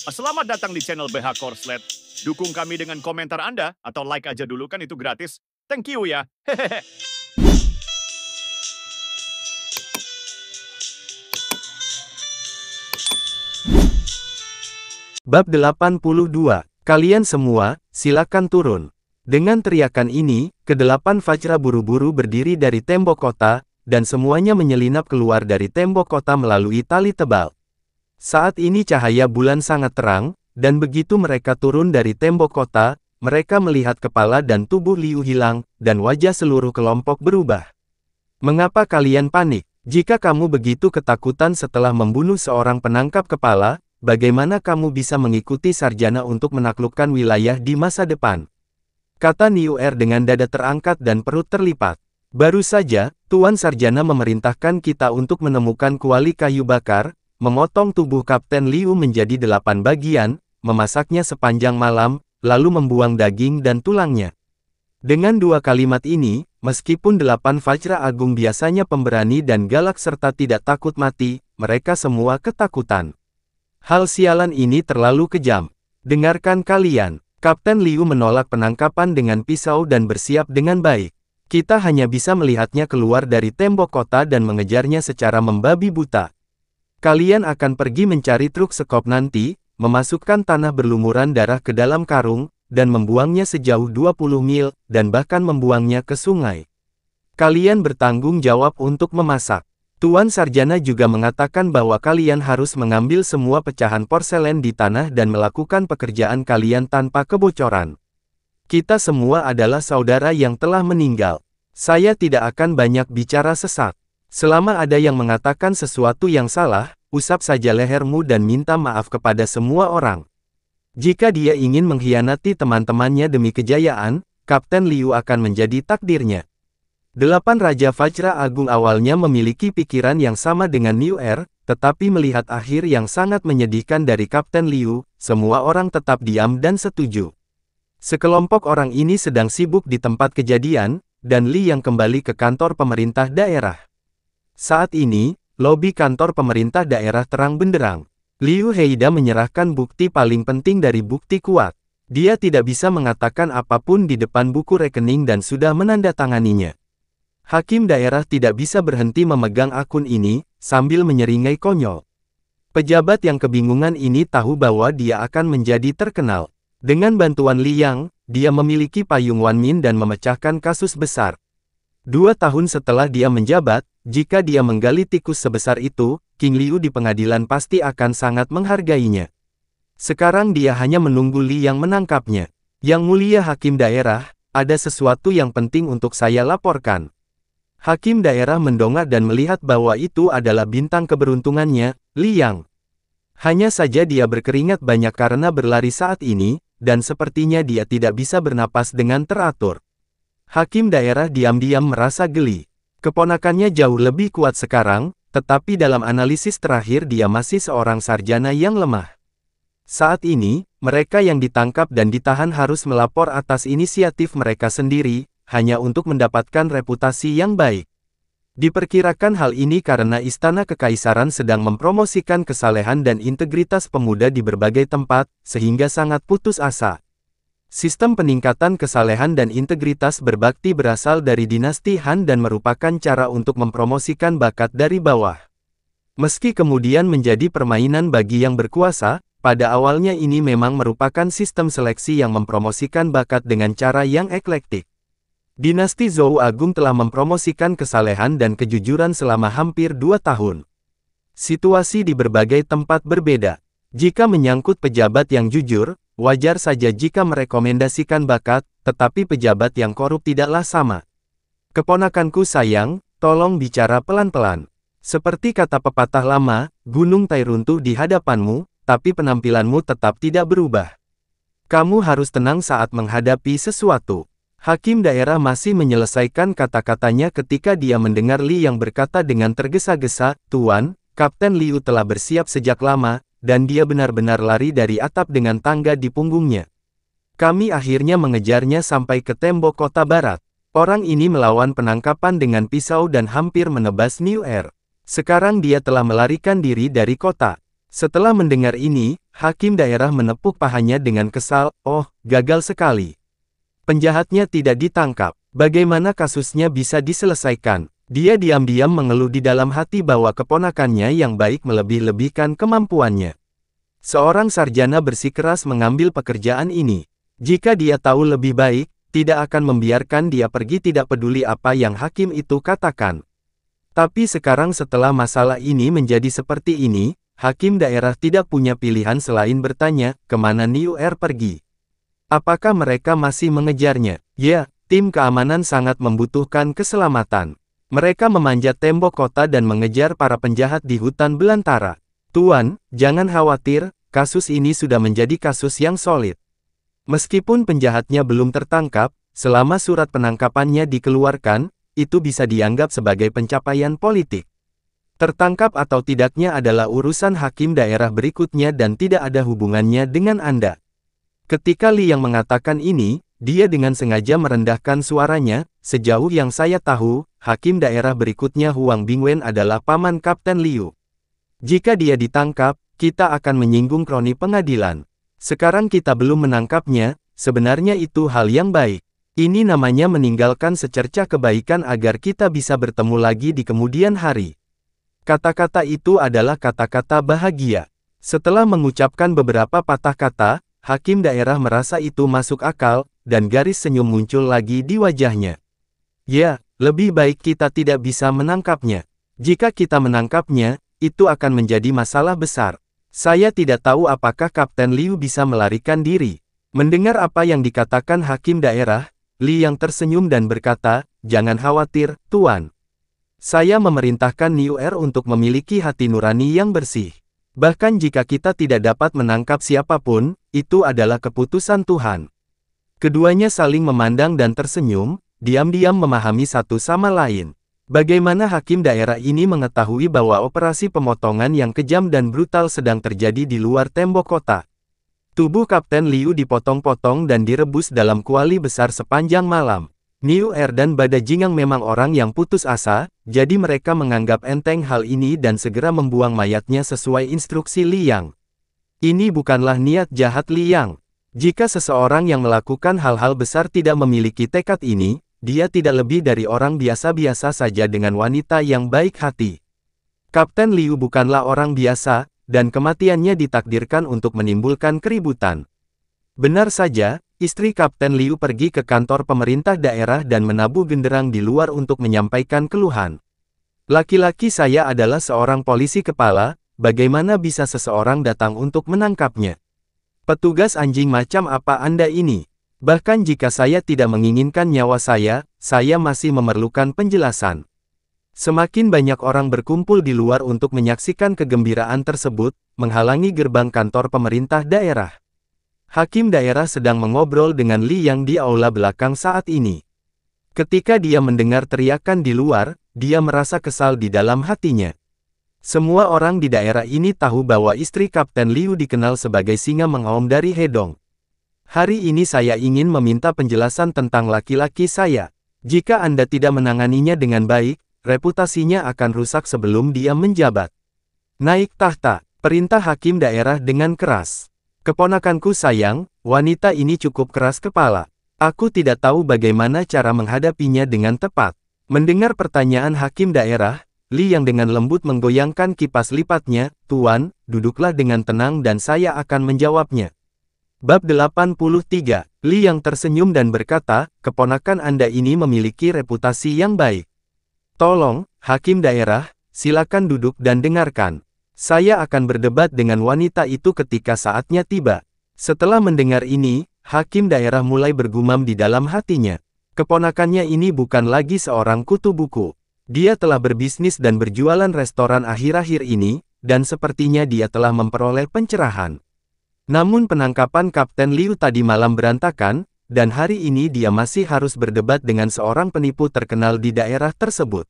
Selamat datang di channel BH Korslet. Dukung kami dengan komentar Anda atau like aja dulu, kan itu gratis. Thank you ya. Hehehe. Bab 82. Kalian semua, silakan turun. Dengan teriakan ini, kedelapan Fajra buru-buru berdiri dari tembok kota, dan semuanya menyelinap keluar dari tembok kota melalui tali tebal. Saat ini cahaya bulan sangat terang, dan begitu mereka turun dari tembok kota, mereka melihat kepala dan tubuh Liu hilang, dan wajah seluruh kelompok berubah. Mengapa kalian panik? Jika kamu begitu ketakutan setelah membunuh seorang penangkap kepala, bagaimana kamu bisa mengikuti sarjana untuk menaklukkan wilayah di masa depan? Kata Niuer dengan dada terangkat dan perut terlipat. Baru saja, Tuan Sarjana memerintahkan kita untuk menemukan kuali kayu bakar, memotong tubuh Kapten Liu menjadi 8 bagian, memasaknya sepanjang malam, lalu membuang daging dan tulangnya. Dengan dua kalimat ini, meskipun 8 Fajra Agung biasanya pemberani dan galak serta tidak takut mati, mereka semua ketakutan. Hal sialan ini terlalu kejam. Dengarkan kalian. Kapten Liu menolak penangkapan dengan pisau dan bersiap dengan baik. Kita hanya bisa melihatnya keluar dari tembok kota dan mengejarnya secara membabi buta. Kalian akan pergi mencari truk sekop nanti, memasukkan tanah berlumuran darah ke dalam karung, dan membuangnya sejauh 20 mil, dan bahkan membuangnya ke sungai. Kalian bertanggung jawab untuk memasak. Tuan Sarjana juga mengatakan bahwa kalian harus mengambil semua pecahan porselen di tanah dan melakukan pekerjaan kalian tanpa kebocoran. Kita semua adalah saudara yang telah meninggal. Saya tidak akan banyak bicara sesat. Selama ada yang mengatakan sesuatu yang salah, usap saja lehermu dan minta maaf kepada semua orang. Jika dia ingin mengkhianati teman-temannya demi kejayaan, Kapten Liu akan menjadi takdirnya. 8 Raja Fajra Agung awalnya memiliki pikiran yang sama dengan Niuer, tetapi melihat akhir yang sangat menyedihkan dari Kapten Liu, semua orang tetap diam dan setuju. Sekelompok orang ini sedang sibuk di tempat kejadian, dan Li yang kembali ke kantor pemerintah daerah. Saat ini, lobi kantor pemerintah daerah terang benderang. Liu Heida menyerahkan bukti paling penting dari bukti kuat. Dia tidak bisa mengatakan apapun di depan buku rekening dan sudah menandatanganinya. Hakim daerah tidak bisa berhenti memegang akun ini, sambil menyeringai konyol. Pejabat yang kebingungan ini tahu bahwa dia akan menjadi terkenal. Dengan bantuan Li Yang, dia memiliki payung Wanmin dan memecahkan kasus besar. 2 tahun setelah dia menjabat, jika dia menggali tikus sebesar itu, King Liu di pengadilan pasti akan sangat menghargainya. Sekarang dia hanya menunggu Li Yang menangkapnya. Yang mulia Hakim daerah, ada sesuatu yang penting untuk saya laporkan. Hakim daerah mendongak dan melihat bahwa itu adalah bintang keberuntungannya, Li Yang. Hanya saja dia berkeringat banyak karena berlari saat ini, dan sepertinya dia tidak bisa bernapas dengan teratur. Hakim daerah diam-diam merasa geli. Keponakannya jauh lebih kuat sekarang, tetapi dalam analisis terakhir dia masih seorang sarjana yang lemah. Saat ini, mereka yang ditangkap dan ditahan harus melapor atas inisiatif mereka sendiri, hanya untuk mendapatkan reputasi yang baik. Diperkirakan hal ini karena Istana Kekaisaran sedang mempromosikan kesalehan dan integritas pemuda di berbagai tempat, sehingga sangat putus asa. Sistem peningkatan kesalehan dan integritas berbakti berasal dari dinasti Han dan merupakan cara untuk mempromosikan bakat dari bawah. Meski kemudian menjadi permainan bagi yang berkuasa, pada awalnya ini memang merupakan sistem seleksi yang mempromosikan bakat dengan cara yang eklektik. Dinasti Zhou Agung telah mempromosikan kesalehan dan kejujuran selama hampir 2 tahun. Situasi di berbagai tempat berbeda. Jika menyangkut pejabat yang jujur, wajar saja jika merekomendasikan bakat, tetapi pejabat yang korup tidaklah sama. Keponakanku sayang, tolong bicara pelan-pelan. Seperti kata pepatah lama, gunung Tai runtuh di hadapanmu, tapi penampilanmu tetap tidak berubah. Kamu harus tenang saat menghadapi sesuatu. Hakim daerah masih menyelesaikan kata-katanya ketika dia mendengar Li yang berkata dengan tergesa-gesa, "Tuan, Kapten Liu telah bersiap sejak lama, dan dia benar-benar lari dari atap dengan tangga di punggungnya. Kami akhirnya mengejarnya sampai ke tembok kota barat. Orang ini melawan penangkapan dengan pisau dan hampir menebas Niuer. Sekarang dia telah melarikan diri dari kota. Setelah mendengar ini, hakim daerah menepuk pahanya dengan kesal, oh, gagal sekali. Penjahatnya tidak ditangkap. Bagaimana kasusnya bisa diselesaikan? Dia diam-diam mengeluh di dalam hati bahwa keponakannya yang baik melebih-lebihkan kemampuannya. Seorang sarjana bersikeras mengambil pekerjaan ini. Jika dia tahu lebih baik, tidak akan membiarkan dia pergi, tidak peduli apa yang hakim itu katakan. Tapi sekarang setelah masalah ini menjadi seperti ini, hakim daerah tidak punya pilihan selain bertanya, kemana Niuer pergi? Apakah mereka masih mengejarnya? Ya, tim keamanan sangat membutuhkan keselamatan. Mereka memanjat tembok kota dan mengejar para penjahat di hutan belantara. Tuan, jangan khawatir, kasus ini sudah menjadi kasus yang solid. Meskipun penjahatnya belum tertangkap, selama surat penangkapannya dikeluarkan, itu bisa dianggap sebagai pencapaian politik. Tertangkap atau tidaknya adalah urusan hakim daerah berikutnya dan tidak ada hubungannya dengan Anda. Ketika Li yang mengatakan ini, dia dengan sengaja merendahkan suaranya. Sejauh yang saya tahu, hakim daerah berikutnya Huang Bingwen adalah paman Kapten Liu. Jika dia ditangkap, kita akan menyinggung kroni pengadilan. Sekarang kita belum menangkapnya, sebenarnya itu hal yang baik. Ini namanya meninggalkan secercah kebaikan agar kita bisa bertemu lagi di kemudian hari. Kata-kata itu adalah kata-kata bahagia. Setelah mengucapkan beberapa patah kata, hakim daerah merasa itu masuk akal, dan garis senyum muncul lagi di wajahnya. Ya, lebih baik kita tidak bisa menangkapnya. Jika kita menangkapnya, itu akan menjadi masalah besar. Saya tidak tahu apakah Kapten Liu bisa melarikan diri. Mendengar apa yang dikatakan hakim daerah, Li yang tersenyum dan berkata, jangan khawatir, Tuan. Saya memerintahkan Niuer untuk memiliki hati nurani yang bersih. Bahkan jika kita tidak dapat menangkap siapapun, itu adalah keputusan Tuhan. Keduanya saling memandang dan tersenyum, diam-diam memahami satu sama lain. Bagaimana hakim daerah ini mengetahui bahwa operasi pemotongan yang kejam dan brutal sedang terjadi di luar tembok kota? Tubuh Kapten Liu dipotong-potong dan direbus dalam kuali besar sepanjang malam. Niuer dan Bada Jingang memang orang yang putus asa, jadi mereka menganggap enteng hal ini dan segera membuang mayatnya sesuai instruksi Li Yang. Ini bukanlah niat jahat Li Yang. Jika seseorang yang melakukan hal-hal besar tidak memiliki tekad ini, dia tidak lebih dari orang biasa-biasa saja dengan wanita yang baik hati. Kapten Liu bukanlah orang biasa, dan kematiannya ditakdirkan untuk menimbulkan keributan. Benar saja, istri Kapten Liu pergi ke kantor pemerintah daerah dan menabuh genderang di luar untuk menyampaikan keluhan. Laki-laki saya adalah seorang polisi kepala, bagaimana bisa seseorang datang untuk menangkapnya? Petugas anjing macam apa Anda ini? Bahkan jika saya tidak menginginkan nyawa saya masih memerlukan penjelasan. Semakin banyak orang berkumpul di luar untuk menyaksikan kegembiraan tersebut, menghalangi gerbang kantor pemerintah daerah. Hakim daerah sedang mengobrol dengan Li Yang di aula belakang saat ini. Ketika dia mendengar teriakan di luar, dia merasa kesal di dalam hatinya. Semua orang di daerah ini tahu bahwa istri Kapten Liu dikenal sebagai singa mengaum dari Hedong. Hari ini saya ingin meminta penjelasan tentang laki-laki saya. Jika Anda tidak menanganinya dengan baik, reputasinya akan rusak sebelum dia menjabat. Naik tahta, perintah hakim daerah dengan keras. Keponakanku sayang, wanita ini cukup keras kepala. Aku tidak tahu bagaimana cara menghadapinya dengan tepat. Mendengar pertanyaan hakim daerah, Li yang dengan lembut menggoyangkan kipas lipatnya, Tuan, duduklah dengan tenang dan saya akan menjawabnya. Bab 83, Li yang tersenyum dan berkata, keponakan Anda ini memiliki reputasi yang baik. Tolong, hakim daerah, silakan duduk dan dengarkan. Saya akan berdebat dengan wanita itu ketika saatnya tiba. Setelah mendengar ini, hakim daerah mulai bergumam di dalam hatinya. Keponakannya ini bukan lagi seorang kutu buku. Dia telah berbisnis dan berjualan restoran akhir-akhir ini, dan sepertinya dia telah memperoleh pencerahan. Namun penangkapan Kapten Liu tadi malam berantakan, dan hari ini dia masih harus berdebat dengan seorang penipu terkenal di daerah tersebut.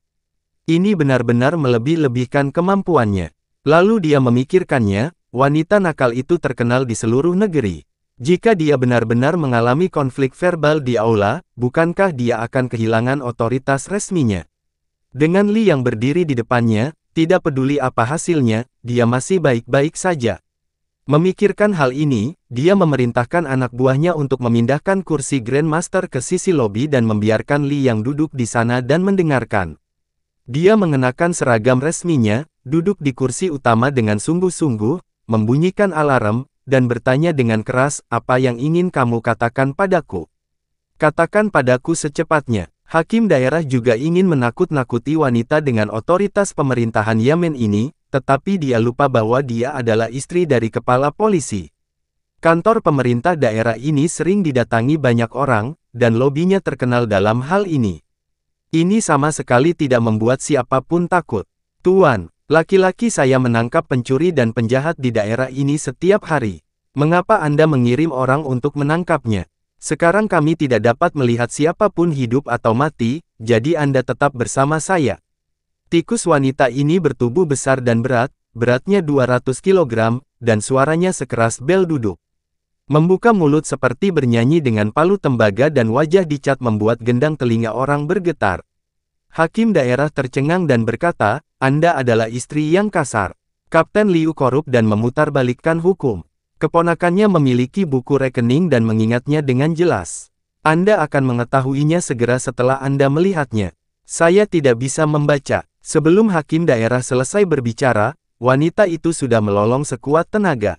Ini benar-benar melebih-lebihkan kemampuannya. Lalu dia memikirkannya, wanita nakal itu terkenal di seluruh negeri. Jika dia benar-benar mengalami konflik verbal di aula, bukankah dia akan kehilangan otoritas resminya? Dengan Li yang berdiri di depannya, tidak peduli apa hasilnya, dia masih baik-baik saja. Memikirkan hal ini, dia memerintahkan anak buahnya untuk memindahkan kursi Grandmaster ke sisi lobi dan membiarkan Li yang duduk di sana dan mendengarkan. Dia mengenakan seragam resminya, duduk di kursi utama dengan sungguh-sungguh, membunyikan alarm, dan bertanya dengan keras, "Apa yang ingin kamu katakan padaku? Katakan padaku secepatnya." Hakim daerah juga ingin menakut-nakuti wanita dengan otoritas pemerintahan Yemen ini, tetapi dia lupa bahwa dia adalah istri dari kepala polisi. Kantor pemerintah daerah ini sering didatangi banyak orang, dan lobinya terkenal dalam hal ini. Ini sama sekali tidak membuat siapapun takut. "Tuan, laki-laki saya menangkap pencuri dan penjahat di daerah ini setiap hari. Mengapa Anda mengirim orang untuk menangkapnya? Sekarang kami tidak dapat melihat siapapun hidup atau mati, jadi Anda tetap bersama saya." Tikus wanita ini bertubuh besar dan berat, beratnya 200 kg, dan suaranya sekeras bel duduk. Membuka mulut seperti bernyanyi dengan palu tembaga dan wajah dicat membuat gendang telinga orang bergetar. Hakim daerah tercengang dan berkata, "Anda adalah istri yang kasar." Kapten Liu korup dan memutarbalikkan hukum. Keponakannya memiliki buku rekening dan mengingatnya dengan jelas. Anda akan mengetahuinya segera setelah Anda melihatnya. Saya tidak bisa membaca. Sebelum hakim daerah selesai berbicara, wanita itu sudah melolong sekuat tenaga.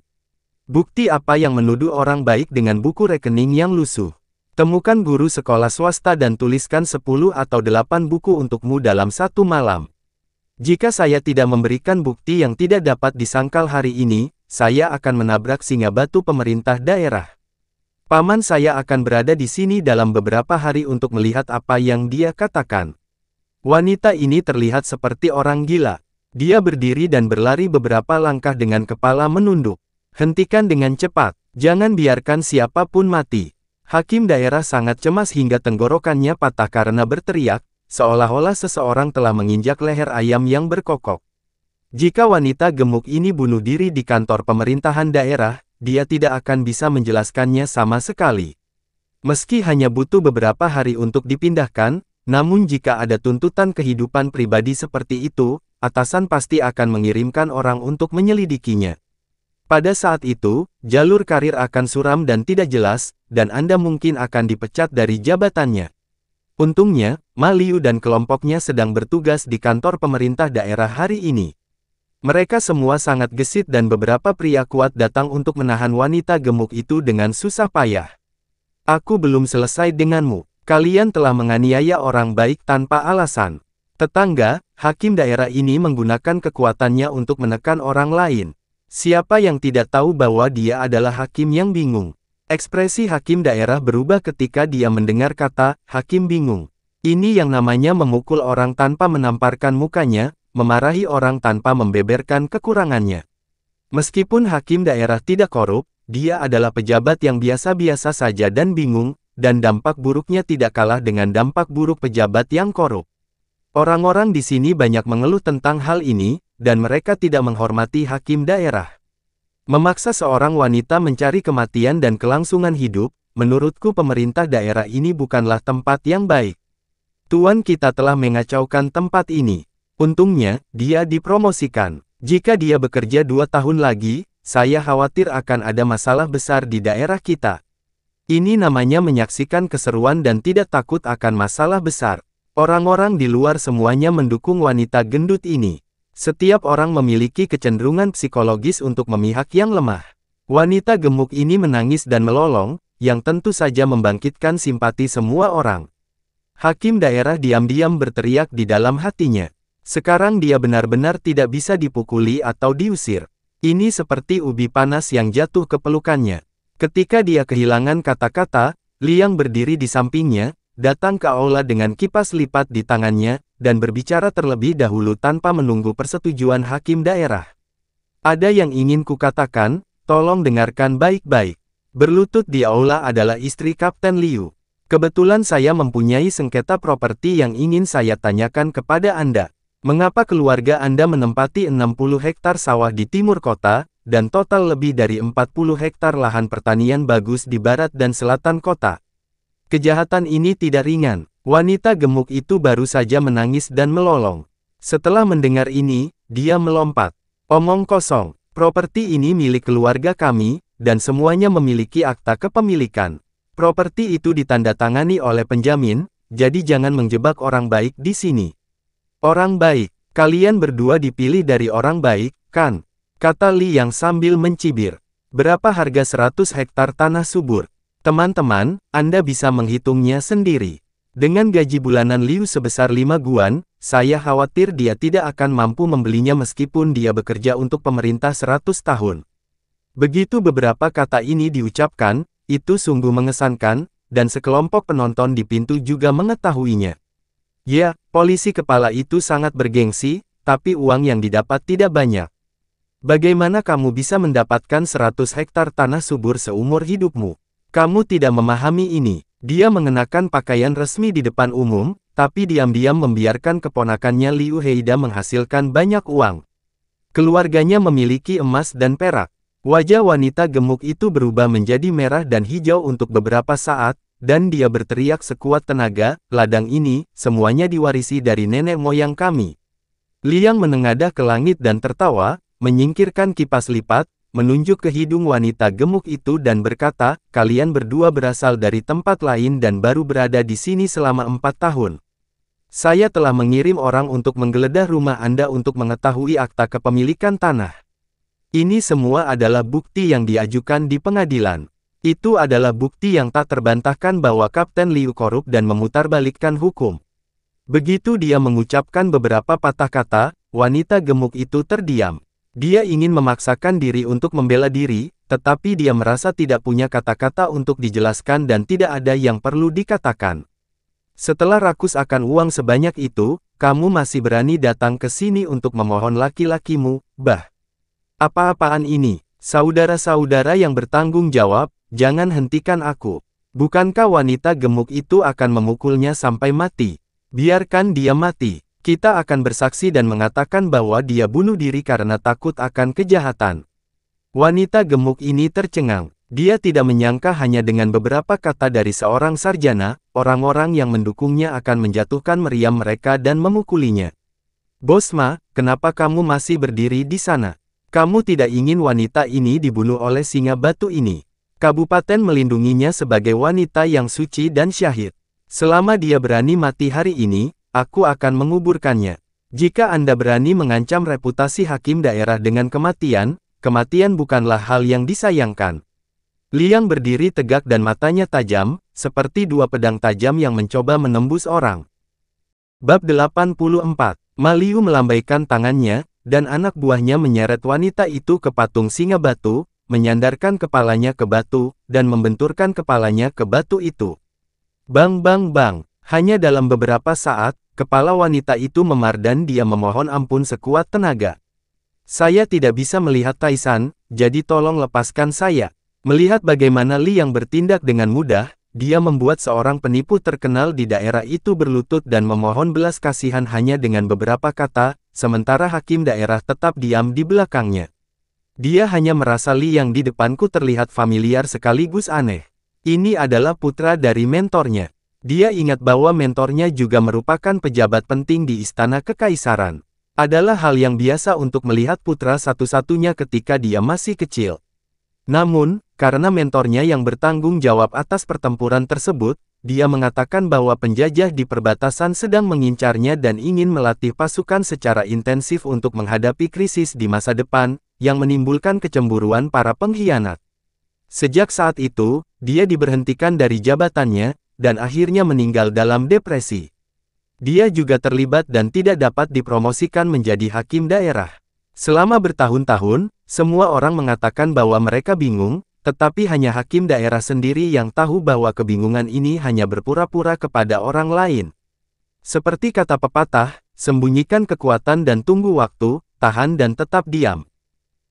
Bukti apa yang menuduh orang baik dengan buku rekening yang lusuh? Temukan guru sekolah swasta dan tuliskan 10 atau 8 buku untukmu dalam satu malam. Jika saya tidak memberikan bukti yang tidak dapat disangkal hari ini, saya akan menabrak singa batu pemerintah daerah. Paman saya akan berada di sini dalam beberapa hari untuk melihat apa yang dia katakan. Wanita ini terlihat seperti orang gila. Dia berdiri dan berlari beberapa langkah dengan kepala menunduk. "Hentikan dengan cepat, jangan biarkan siapapun mati." Hakim daerah sangat cemas hingga tenggorokannya patah karena berteriak, seolah-olah seseorang telah menginjak leher ayam yang berkokok. Jika wanita gemuk ini bunuh diri di kantor pemerintahan daerah, dia tidak akan bisa menjelaskannya sama sekali. Meski hanya butuh beberapa hari untuk dipindahkan, namun jika ada tuntutan kehidupan pribadi seperti itu, atasan pasti akan mengirimkan orang untuk menyelidikinya. Pada saat itu, jalur karir akan suram dan tidak jelas, dan Anda mungkin akan dipecat dari jabatannya. Untungnya, Ma Liu dan kelompoknya sedang bertugas di kantor pemerintah daerah hari ini. Mereka semua sangat gesit dan beberapa pria kuat datang untuk menahan wanita gemuk itu dengan susah payah. "Aku belum selesai denganmu. Kalian telah menganiaya orang baik tanpa alasan." Tetangga, hakim daerah ini menggunakan kekuatannya untuk menekan orang lain. Siapa yang tidak tahu bahwa dia adalah hakim yang bingung? Ekspresi hakim daerah berubah ketika dia mendengar kata, "hakim bingung." Ini yang namanya memukul orang tanpa menamparkan mukanya, memarahi orang tanpa membeberkan kekurangannya. Meskipun hakim daerah tidak korup, dia adalah pejabat yang biasa-biasa saja dan bingung, dan dampak buruknya tidak kalah dengan dampak buruk pejabat yang korup. Orang-orang di sini banyak mengeluh tentang hal ini, dan mereka tidak menghormati hakim daerah. Memaksa seorang wanita mencari kematian dan kelangsungan hidup, menurutku pemerintah daerah ini bukanlah tempat yang baik. Tuan kita telah mengacaukan tempat ini. Untungnya, dia dipromosikan. Jika dia bekerja 2 tahun lagi, saya khawatir akan ada masalah besar di daerah kita. Ini namanya menyaksikan keseruan dan tidak takut akan masalah besar. Orang-orang di luar semuanya mendukung wanita gendut ini. Setiap orang memiliki kecenderungan psikologis untuk memihak yang lemah. Wanita gemuk ini menangis dan melolong, yang tentu saja membangkitkan simpati semua orang. Hakim daerah diam-diam berteriak di dalam hatinya. Sekarang dia benar-benar tidak bisa dipukuli atau diusir. Ini seperti ubi panas yang jatuh ke pelukannya. Ketika dia kehilangan kata-kata, Liang berdiri di sampingnya, datang ke aula dengan kipas lipat di tangannya, dan berbicara terlebih dahulu tanpa menunggu persetujuan hakim daerah. "Ada yang ingin kukatakan, tolong dengarkan baik-baik. Berlutut di aula adalah istri Kapten Liu. Kebetulan saya mempunyai sengketa properti yang ingin saya tanyakan kepada Anda. Mengapa keluarga Anda menempati 60 hektar sawah di timur kota, dan total lebih dari 40 hektar lahan pertanian bagus di barat dan selatan kota? Kejahatan ini tidak ringan." Wanita gemuk itu baru saja menangis dan melolong. Setelah mendengar ini, dia melompat. Omong kosong, properti ini milik keluarga kami, dan semuanya memiliki akta kepemilikan. Properti itu ditandatangani oleh penjamin, jadi jangan menjebak orang baik di sini. Orang baik, kalian berdua dipilih dari orang baik, kan? Kata Li Yang sambil mencibir. Berapa harga 100 hektar tanah subur? Teman-teman, Anda bisa menghitungnya sendiri. Dengan gaji bulanan Liu sebesar 5 guan, saya khawatir dia tidak akan mampu membelinya meskipun dia bekerja untuk pemerintah 100 tahun. Begitu beberapa kata ini diucapkan, itu sungguh mengesankan, dan sekelompok penonton di pintu juga mengetahuinya. Ya, polisi kepala itu sangat bergengsi, tapi uang yang didapat tidak banyak. Bagaimana kamu bisa mendapatkan 100 hektar tanah subur seumur hidupmu? Kamu tidak memahami ini. Dia mengenakan pakaian resmi di depan umum, tapi diam-diam membiarkan keponakannya Liu Heida menghasilkan banyak uang. Keluarganya memiliki emas dan perak. Wajah wanita gemuk itu berubah menjadi merah dan hijau untuk beberapa saat, dan dia berteriak sekuat tenaga, ladang ini, semuanya diwarisi dari nenek moyang kami. Liang menengadah ke langit dan tertawa, menyingkirkan kipas lipat, menunjuk ke hidung wanita gemuk itu dan berkata, kalian berdua berasal dari tempat lain dan baru berada di sini selama 4 tahun. Saya telah mengirim orang untuk menggeledah rumah Anda untuk mengetahui akta kepemilikan tanah. Ini semua adalah bukti yang diajukan di pengadilan. Itu adalah bukti yang tak terbantahkan bahwa Kapten Liu korup dan memutarbalikkan hukum. Begitu dia mengucapkan beberapa patah kata, wanita gemuk itu terdiam. Dia ingin memaksakan diri untuk membela diri, tetapi dia merasa tidak punya kata-kata untuk dijelaskan dan tidak ada yang perlu dikatakan. Setelah rakus akan uang sebanyak itu, kamu masih berani datang ke sini untuk memohon laki-lakimu, bah. Apa-apaan ini? Saudara-saudara yang bertanggung jawab, jangan hentikan aku. Bukankah wanita gemuk itu akan memukulnya sampai mati? Biarkan dia mati. Kita akan bersaksi dan mengatakan bahwa dia bunuh diri karena takut akan kejahatan. Wanita gemuk ini tercengang. Dia tidak menyangka hanya dengan beberapa kata dari seorang sarjana, orang-orang yang mendukungnya akan menjatuhkan meriam mereka dan memukulinya. Bosma, kenapa kamu masih berdiri di sana? Kamu tidak ingin wanita ini dibunuh oleh singa batu ini. Kabupaten melindunginya sebagai wanita yang suci dan syahid. Selama dia berani mati hari ini, aku akan menguburkannya. Jika Anda berani mengancam reputasi hakim daerah dengan kematian, kematian bukanlah hal yang disayangkan. Liang berdiri tegak dan matanya tajam, seperti dua pedang tajam yang mencoba menembus orang. Bab 84. Ma Liu melambaikan tangannya, dan anak buahnya menyeret wanita itu ke patung singa batu, menyandarkan kepalanya ke batu, dan membenturkan kepalanya ke batu itu. Bang bang bang, hanya dalam beberapa saat, kepala wanita itu memar dan dia memohon ampun sekuat tenaga. Saya tidak bisa melihat Taisan, jadi tolong lepaskan saya. Melihat bagaimana Li yang bertindak dengan mudah, dia membuat seorang penipu terkenal di daerah itu berlutut dan memohon belas kasihan hanya dengan beberapa kata, sementara hakim daerah tetap diam di belakangnya. Dia hanya merasa Li yang di depanku terlihat familiar sekaligus aneh. Ini adalah putra dari mentornya. Dia ingat bahwa mentornya juga merupakan pejabat penting di istana kekaisaran. Adalah hal yang biasa untuk melihat putra satu-satunya ketika dia masih kecil. Namun, karena mentornya yang bertanggung jawab atas pertempuran tersebut, dia mengatakan bahwa penjajah di perbatasan sedang mengincarnya dan ingin melatih pasukan secara intensif untuk menghadapi krisis di masa depan, yang menimbulkan kecemburuan para pengkhianat. Sejak saat itu, dia diberhentikan dari jabatannya, dan akhirnya meninggal dalam depresi. Dia juga terlibat dan tidak dapat dipromosikan menjadi hakim daerah. Selama bertahun-tahun, semua orang mengatakan bahwa mereka bingung, tetapi hanya hakim daerah sendiri yang tahu bahwa kebingungan ini hanya berpura-pura kepada orang lain. Seperti kata pepatah, sembunyikan kekuatan dan tunggu waktu, tahan dan tetap diam.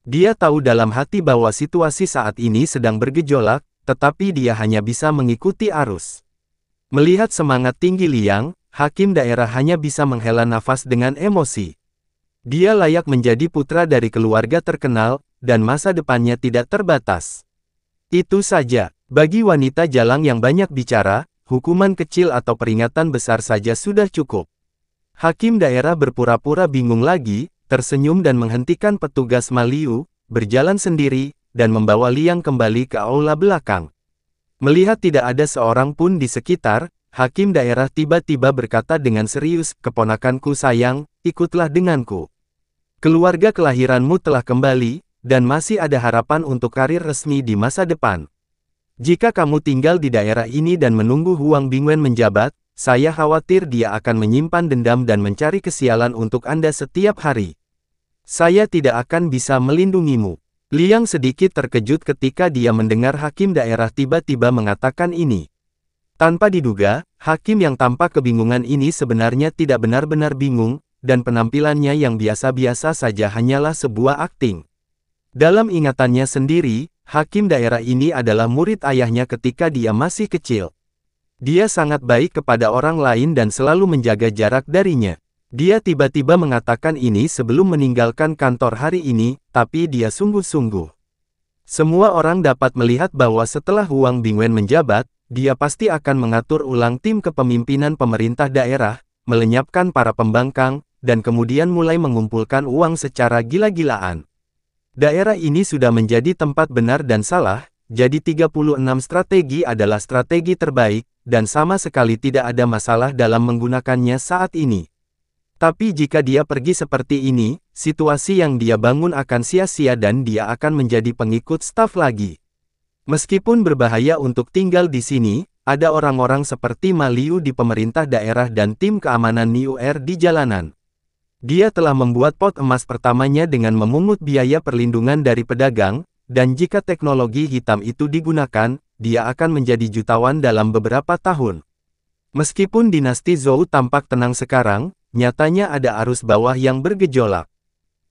Dia tahu dalam hati bahwa situasi saat ini sedang bergejolak, tetapi dia hanya bisa mengikuti arus. Melihat semangat tinggi Liang, hakim daerah hanya bisa menghela nafas dengan emosi. Dia layak menjadi putra dari keluarga terkenal, dan masa depannya tidak terbatas. Itu saja, bagi wanita jalang yang banyak bicara, hukuman kecil atau peringatan besar saja sudah cukup. Hakim daerah berpura-pura bingung lagi, tersenyum dan menghentikan petugas Ma Liu, berjalan sendiri, dan membawa Liang kembali ke aula belakang. Melihat tidak ada seorang pun di sekitar, hakim daerah tiba-tiba berkata dengan serius, "Keponakanku sayang, ikutlah denganku. Keluarga kelahiranmu telah kembali, dan masih ada harapan untuk karir resmi di masa depan. Jika kamu tinggal di daerah ini dan menunggu Huang Bingwen menjabat, saya khawatir dia akan menyimpan dendam dan mencari kesialan untuk Anda setiap hari. Saya tidak akan bisa melindungimu." Liang sedikit terkejut ketika dia mendengar hakim daerah tiba-tiba mengatakan ini. Tanpa diduga, hakim yang tampak kebingungan ini sebenarnya tidak benar-benar bingung, dan penampilannya yang biasa-biasa saja hanyalah sebuah akting. Dalam ingatannya sendiri, hakim daerah ini adalah murid ayahnya ketika dia masih kecil. Dia sangat baik kepada orang lain dan selalu menjaga jarak darinya. Dia tiba-tiba mengatakan ini sebelum meninggalkan kantor hari ini, tapi dia sungguh-sungguh. Semua orang dapat melihat bahwa setelah Huang Bingwen menjabat, dia pasti akan mengatur ulang tim kepemimpinan pemerintah daerah, melenyapkan para pembangkang, dan kemudian mulai mengumpulkan uang secara gila-gilaan. Daerah ini sudah menjadi tempat benar dan salah, jadi 36 strategi adalah strategi terbaik, dan sama sekali tidak ada masalah dalam menggunakannya saat ini. Tapi jika dia pergi seperti ini, situasi yang dia bangun akan sia-sia dan dia akan menjadi pengikut staf lagi. Meskipun berbahaya untuk tinggal di sini, ada orang-orang seperti Ma Liu di pemerintah daerah dan tim keamanan New Air di jalanan. Dia telah membuat pot emas pertamanya dengan memungut biaya perlindungan dari pedagang, dan jika teknologi hitam itu digunakan, dia akan menjadi jutawan dalam beberapa tahun. Meskipun dinasti Zhou tampak tenang sekarang, nyatanya ada arus bawah yang bergejolak.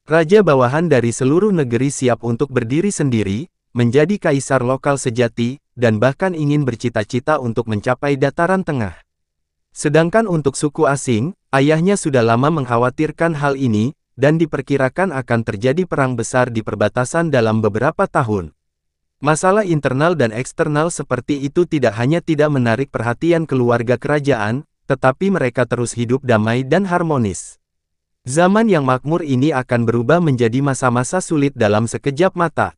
Raja bawahan dari seluruh negeri siap untuk berdiri sendiri, menjadi kaisar lokal sejati, dan bahkan ingin bercita-cita untuk mencapai dataran tengah. Sedangkan untuk suku asing, ayahnya sudah lama mengkhawatirkan hal ini, dan diperkirakan akan terjadi perang besar di perbatasan dalam beberapa tahun. Masalah internal dan eksternal seperti itu tidak hanya tidak menarik perhatian keluarga kerajaan, tetapi mereka terus hidup damai dan harmonis. Zaman yang makmur ini akan berubah menjadi masa-masa sulit dalam sekejap mata.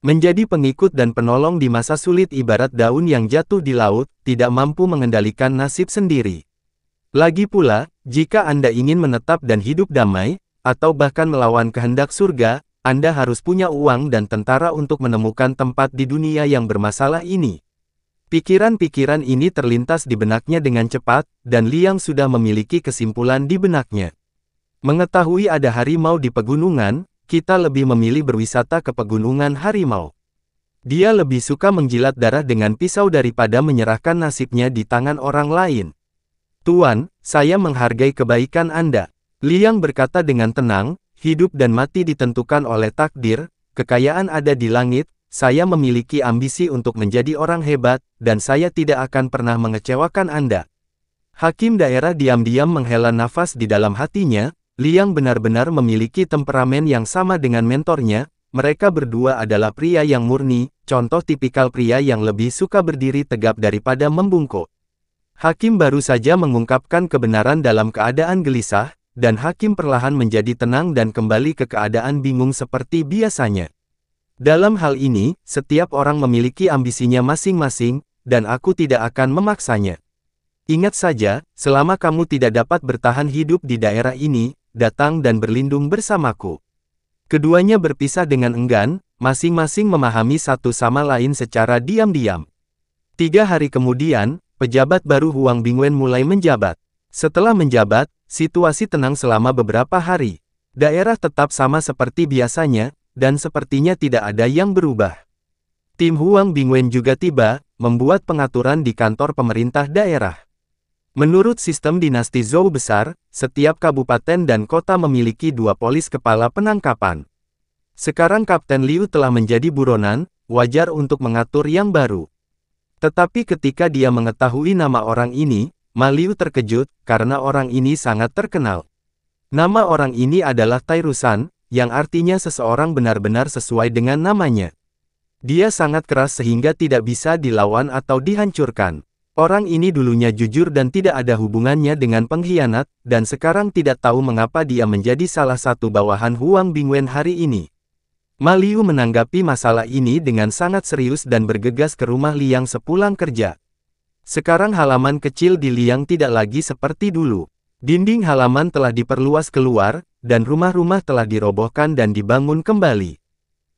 Menjadi pengikut dan penolong di masa sulit ibarat daun yang jatuh di laut, tidak mampu mengendalikan nasib sendiri. Lagi pula, jika Anda ingin menetap dan hidup damai, atau bahkan melawan kehendak surga, Anda harus punya uang dan tentara untuk menemukan tempat di dunia yang bermasalah ini. Pikiran-pikiran ini terlintas di benaknya dengan cepat, dan Liang sudah memiliki kesimpulan di benaknya. Mengetahui ada harimau di pegunungan, kita lebih memilih berwisata ke pegunungan harimau. Dia lebih suka menjilat darah dengan pisau daripada menyerahkan nasibnya di tangan orang lain. Tuan, saya menghargai kebaikan Anda. Liang berkata dengan tenang, hidup dan mati ditentukan oleh takdir, kekayaan ada di langit, saya memiliki ambisi untuk menjadi orang hebat, dan saya tidak akan pernah mengecewakan Anda. Hakim daerah diam-diam menghela nafas di dalam hatinya. Liang benar-benar memiliki temperamen yang sama dengan mentornya, mereka berdua adalah pria yang murni, contoh tipikal pria yang lebih suka berdiri tegap daripada membungkuk. Hakim baru saja mengungkapkan kebenaran dalam keadaan gelisah, dan hakim perlahan menjadi tenang dan kembali ke keadaan bingung seperti biasanya. Dalam hal ini, setiap orang memiliki ambisinya masing-masing, dan aku tidak akan memaksanya. Ingat saja, selama kamu tidak dapat bertahan hidup di daerah ini, datang dan berlindung bersamaku. Keduanya berpisah dengan enggan, masing-masing memahami satu sama lain secara diam-diam. 3 hari kemudian, pejabat baru Huang Bingwen mulai menjabat. Setelah menjabat, situasi tenang selama beberapa hari. Daerah tetap sama seperti biasanya, dan sepertinya tidak ada yang berubah. Tim Huang Bingwen juga tiba, membuat pengaturan di kantor pemerintah daerah. Menurut sistem dinasti Zhou besar, setiap kabupaten dan kota memiliki 2 polis kepala penangkapan. Sekarang Kapten Liu telah menjadi buronan, wajar untuk mengatur yang baru. Tetapi ketika dia mengetahui nama orang ini, Ma Liu terkejut, karena orang ini sangat terkenal. Nama orang ini adalah Tairusan, yang artinya seseorang benar-benar sesuai dengan namanya. Dia sangat keras sehingga tidak bisa dilawan atau dihancurkan. Orang ini dulunya jujur dan tidak ada hubungannya dengan pengkhianat, dan sekarang tidak tahu mengapa dia menjadi salah satu bawahan Huang Bingwen hari ini. Ma Liu menanggapi masalah ini dengan sangat serius dan bergegas ke rumah Liang sepulang kerja. Sekarang halaman kecil di Liang tidak lagi seperti dulu. Dinding halaman telah diperluas keluar, dan rumah-rumah telah dirobohkan dan dibangun kembali.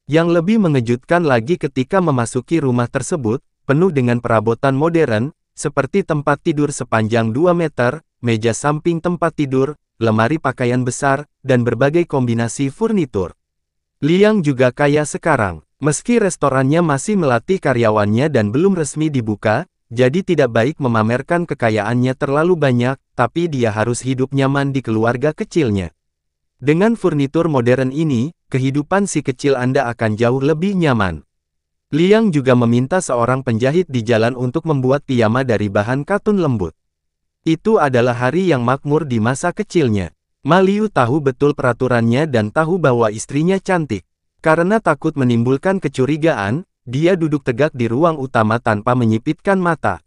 Yang lebih mengejutkan lagi ketika memasuki rumah tersebut, penuh dengan perabotan modern, seperti tempat tidur sepanjang 2 meter, meja samping tempat tidur, lemari pakaian besar, dan berbagai kombinasi furnitur. Liang juga kaya sekarang. Meski restorannya masih melatih karyawannya dan belum resmi dibuka, jadi tidak baik memamerkan kekayaannya terlalu banyak, tapi dia harus hidup nyaman di keluarga kecilnya. Dengan furnitur modern ini, kehidupan si kecil Anda akan jauh lebih nyaman. Liang juga meminta seorang penjahit di jalan untuk membuat piyama dari bahan katun lembut. Itu adalah hari yang makmur di masa kecilnya. Ma Liu tahu betul peraturannya dan tahu bahwa istrinya cantik. Karena takut menimbulkan kecurigaan, dia duduk tegak di ruang utama tanpa menyipitkan mata.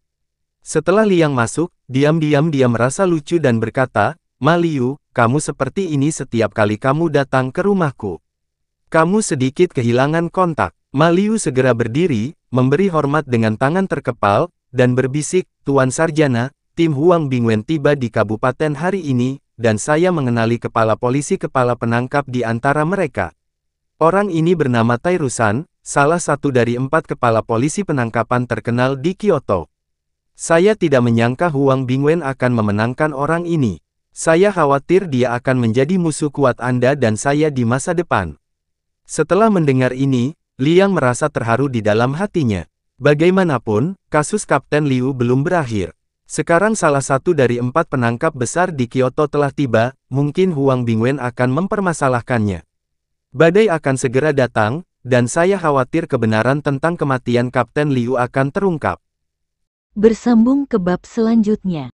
Setelah Liang masuk, diam-diam dia merasa lucu dan berkata, "Ma Liu, kamu seperti ini setiap kali kamu datang ke rumahku." Kamu sedikit kehilangan kontak. Ma Liu segera berdiri, memberi hormat dengan tangan terkepal, dan berbisik, "Tuan Sarjana, tim Huang Bingwen tiba di kabupaten hari ini, dan saya mengenali kepala polisi kepala penangkap di antara mereka. Orang ini bernama Tai Rusan, salah satu dari 4 kepala polisi penangkapan terkenal di Kyoto. Saya tidak menyangka Huang Bingwen akan memenangkan orang ini. Saya khawatir dia akan menjadi musuh kuat Anda dan saya di masa depan." Setelah mendengar ini, Liang merasa terharu di dalam hatinya. Bagaimanapun, kasus Kapten Liu belum berakhir. Sekarang salah satu dari 4 penangkap besar di Kyoto telah tiba, mungkin Huang Bingwen akan mempermasalahkannya. Badai akan segera datang, dan saya khawatir kebenaran tentang kematian Kapten Liu akan terungkap. Bersambung ke bab selanjutnya.